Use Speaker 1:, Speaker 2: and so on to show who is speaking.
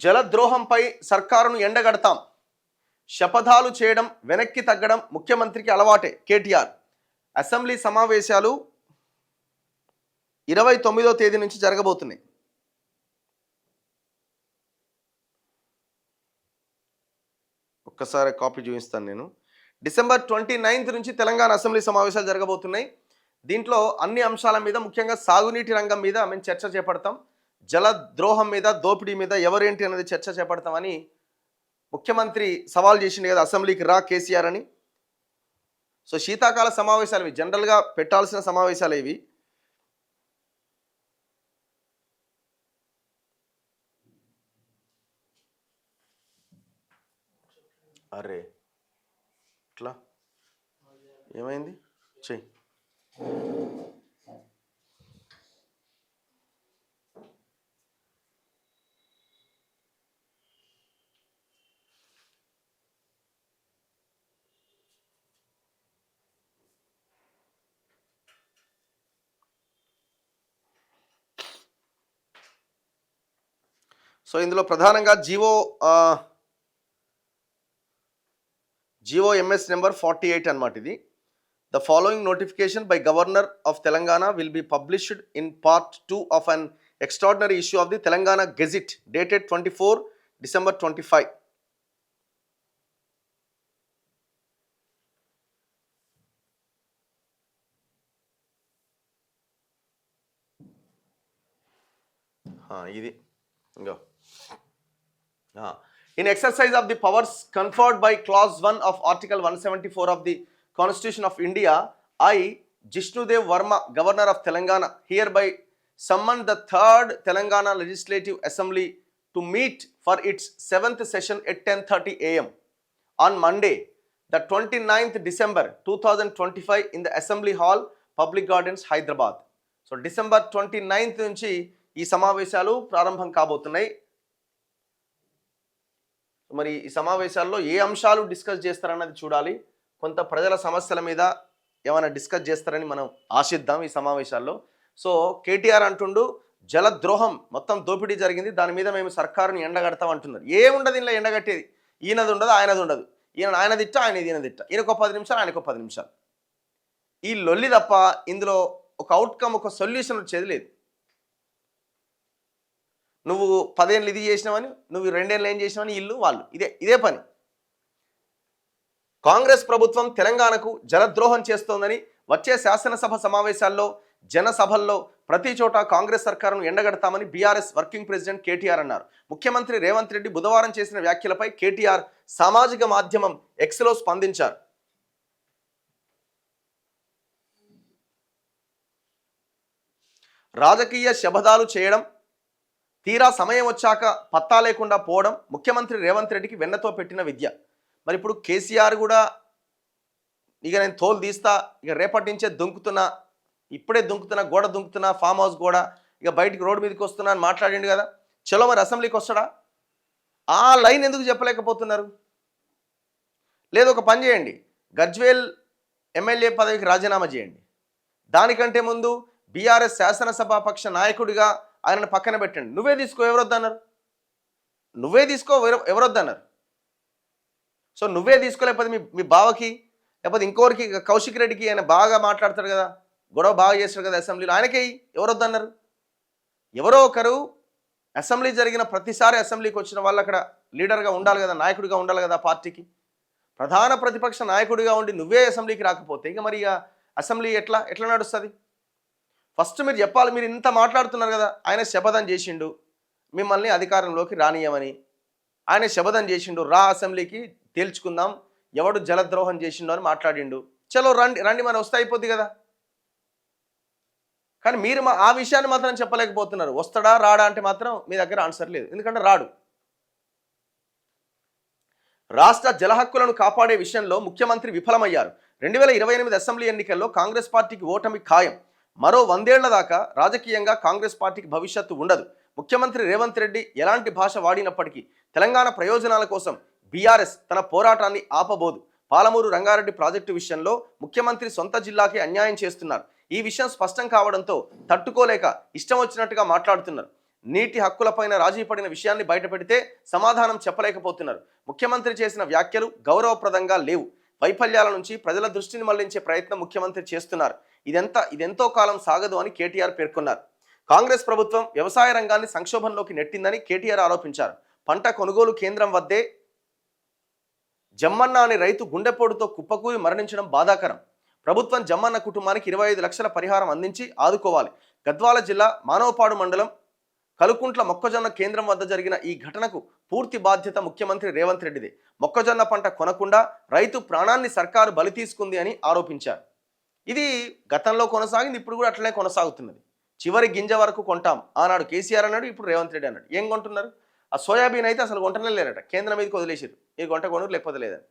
Speaker 1: జలద్రోహంపై సర్కారును ఎండగడతాం. శపథాలు చేయడం వెనక్కి తగ్గడం ముఖ్యమంత్రికి అలవాటే. కేటీఆర్. అసెంబ్లీ సమావేశాలు 29వ తేదీ నుంచి జరగబోతున్నాయి. ఒక్కసారి కాపీ చూపిస్తాను నేను. డిసెంబర్ 29 నుంచి తెలంగాణ అసెంబ్లీ సమావేశాలు జరగబోతున్నాయి. దీంట్లో అన్ని అంశాల మీద, ముఖ్యంగా సాగునీటి రంగం మీద మేము చర్చ చేపడతాం. జలద్రోహం మీద, దోపిడీ మీద ఎవరేంటి అనేది చర్చ చేపడతామని ముఖ్యమంత్రి సవాల్ చేసింది కదా, అసెంబ్లీకి రా కేసీఆర్ అని. సో శీతాకాల సమావేశాలు ఇవి, జనరల్గా పెట్టాల్సిన సమావేశాలు ఇవి. అరే ఇట్లా ఏమైంది చెయ్యి. సో ఇందులో ప్రధానంగా జీవో ఎంఎస్ నెంబర్ 48 అన్నమాట ఇది. The following notification by Governor of Telangana will be published in Part 2 of an extraordinary issue of the Telangana Gazette dated 24 December 25. ఇది ఇంగో. In exercise of the powers conferred by Clause 1 of Article 174 of the Constitution of India, I, Jishnudev Verma, Governor of Telangana, hereby summon the 3rd Telangana Legislative Assembly to meet for its 7th session at 10:30 a.m. on Monday, the 29th December 2025 in the Assembly Hall, Public Gardens, Hyderabad. So December 29th నుంచి ఈ సమావేశాలు ప్రారంభం కాబోతున్నాయి. మరి ఈ సమావేశాల్లో ఏ అంశాలు discuss చేస్తారన్నది చూడాలి. కొంత ప్రజల సమస్యల మీద ఏమైనా డిస్కస్ చేస్తారని మనం ఆశిద్దాం ఈ సమావేశాల్లో. సో కేటీఆర్ అంటుండు జలద్రోహం మొత్తం దోపిడీ జరిగింది, దాని మీద మేము సర్కారుని ఎండగడతాం అంటున్నారు. ఏముండదు ఇంట్లో ఎండగట్టేది, ఈయనది ఉండదు ఆయనది ఉండదు. ఆయన తిట్ట ఆయన ఈయన తిట్ట, ఈయనకు 10 నిమిషాలు ఆయనకు 10 నిమిషాలు, ఈ లొల్లి తప్ప ఇందులో ఒక అవుట్కమ్, ఒక సొల్యూషన్ వచ్చేది లేదు. నువ్వు 10 ఏళ్ళు ఇది చేసినావని, నువ్వు 2 ఏళ్ళు ఏం చేసినావని, ఇల్లు వాళ్ళు ఇదే పని. కాంగ్రెస్ ప్రభుత్వం తెలంగాణకు జలద్రోహం చేస్తోందని వచ్చే శాసనసభ సమావేశాల్లో, జనసభల్లో ప్రతి చోట కాంగ్రెస్ సర్కారును ఎండగడతామని బీఆర్ఎస్ వర్కింగ్ ప్రెసిడెంట్ కేటీఆర్ అన్నారు. ముఖ్యమంత్రి రేవంత్ రెడ్డి బుధవారం చేసిన వ్యాఖ్యలపై కేటీఆర్ సామాజిక మాధ్యమం ఎక్స్లో స్పందించారు. రాజకీయ శపథాలు చేయడం, తీరా సమయం వచ్చాక పత్తా లేకుండా పోవడం ముఖ్యమంత్రి రేవంత్ రెడ్డికి వెన్నతో పెట్టిన విద్య. మరి ఇప్పుడు కేసీఆర్ కూడా ఇక నేను తోలు తీస్తా, ఇక రేపటి నుంచే దుంకుతున్నా, ఇప్పుడే దుంకుతున్నా, గోడ దుంకుతున్నా, ఫామ్ హౌస్ గోడ, ఇక బయటికి రోడ్డు మీదకి వస్తున్నా అని మాట్లాడిండు కదా. చలో మరి అసెంబ్లీకి వస్తాడా? ఆ లైన్ ఎందుకు చెప్పలేకపోతున్నారు? లేదు, ఒక పని చేయండి, గజ్వేల్ ఎమ్మెల్యే పదవికి రాజీనామా చేయండి. దానికంటే ముందు బీఆర్ఎస్ శాసనసభాపక్ష నాయకుడిగా ఆయనను పక్కన పెట్టండి. నువ్వే తీసుకో, ఎవరొద్దన్నారు? నువ్వే తీసుకో, ఎవరొద్దన్నారు? సో నువ్వే తీసుకోలేకపోతే మీ బావకి, లేకపోతే ఇంకోరికి, కౌశిక్ రెడ్డికి, ఆయన బాగా మాట్లాడతాడు కదా, గొడవ బాగా చేస్తాడు కదా అసెంబ్లీలో, ఆయనకే ఎవరొద్దన్నారు? ఎవరో ఒకరు అసెంబ్లీ జరిగిన ప్రతిసారి అసెంబ్లీకి వచ్చిన వాళ్ళు అక్కడ లీడర్గా ఉండాలి కదా, నాయకుడిగా ఉండాలి కదా, పార్టీకి ప్రధాన ప్రతిపక్ష నాయకుడిగా ఉండి నువ్వే అసెంబ్లీకి రాకపోతే ఇక మరి అసెంబ్లీ ఎట్లా నడుస్తుంది? ఫస్ట్ మీరు చెప్పాలి. మీరు ఇంత మాట్లాడుతున్నారు కదా, ఆయన శపథం చేసిండు మిమ్మల్ని అధికారంలోకి రానియమని, ఆయన శపథం చేసిండు రా అసెంబ్లీకి తేల్చుకుందాం ఎవడు జలద్రోహం చేసిండు అని మాట్లాడిండు. చలో రండి మరి వస్తే అయిపోద్ది కదా. కానీ మీరు ఆ విషయాన్ని మాత్రం చెప్పలేకపోతున్నారు. వస్తాడా రాడా అంటే మాత్రం మీ దగ్గర ఆన్సర్ లేదు, ఎందుకంటే రాడు. రాష్ట్ర జల హక్కులను కాపాడే విషయంలో ముఖ్యమంత్రి విఫలమయ్యారు. 2028 అసెంబ్లీ ఎన్నికల్లో కాంగ్రెస్ పార్టీకి ఓటమి ఖాయం. మరో 100 ఏళ్ల దాకా రాజకీయంగా కాంగ్రెస్ పార్టీకి భవిష్యత్తు ఉండదు. ముఖ్యమంత్రి రేవంత్ రెడ్డి ఎలాంటి భాష వాడినప్పటికీ తెలంగాణ ప్రయోజనాల కోసం బీఆర్ఎస్ తన పోరాటాన్ని ఆపబోదు. పాలమూరు రంగారెడ్డి ప్రాజెక్టు విషయంలో ముఖ్యమంత్రి సొంత జిల్లాకే అన్యాయం చేస్తున్నారు. ఈ విషయం స్పష్టం కావడంతో తట్టుకోలేక ఇష్టం వచ్చినట్టుగా మాట్లాడుతున్నారు. నీటి హక్కులపైన రాజీ పడిన విషయాన్ని బయటపెడితే సమాధానం చెప్పలేకపోతున్నారు. ముఖ్యమంత్రి చేసిన వ్యాఖ్యలు గౌరవప్రదంగా లేవు. వైఫల్యాల నుంచి ప్రజల దృష్టిని మళ్లించే ప్రయత్నం ముఖ్యమంత్రి చేస్తున్నారు. ఇదెంతో కాలం సాగదు అని కేటీఆర్ పేర్కొన్నారు. కాంగ్రెస్ ప్రభుత్వం వ్యవసాయ రంగాన్ని సంక్షోభంలోకి నెట్టిందని కేటీఆర్ ఆరోపించారు. పంట కొనుగోలు కేంద్రం వద్దే జమ్మన్న అనే రైతు గుండెపోటుతో కుప్పకూలి మరణించడం బాధాకరం. ప్రభుత్వం జమ్మన్న కుటుంబానికి 25 లక్షల పరిహారం అందించి ఆదుకోవాలి. గద్వాల జిల్లా మానవపాడు మండలం కలుకుంట్ల మొక్కజొన్న కేంద్రం వద్ద జరిగిన ఈ ఘటనకు పూర్తి బాధ్యత ముఖ్యమంత్రి రేవంత్ రెడ్డిదే. మొక్కజొన్న పంట కొనకుండా రైతు ప్రాణాన్ని సర్కారు బలి తీసుకుంది అని ఆరోపించారు. ఇది గతంలో కొనసాగింది, ఇప్పుడు కూడా అట్లనే కొనసాగుతున్నది. చివరి గింజ వరకు కొంటాం ఆనాడు కేసీఆర్ అన్నాడు, ఇప్పుడు రేవంత్ రెడ్డి అన్నాడు. ఏం కొంటున్నారు? ఆ సోయాబీన్ అయితే అసలు కొంటనే లేరట, కేంద్రం మీదకి వదిలేసారు. ఈ కొంట కొనురు లేకపోతే లేదని.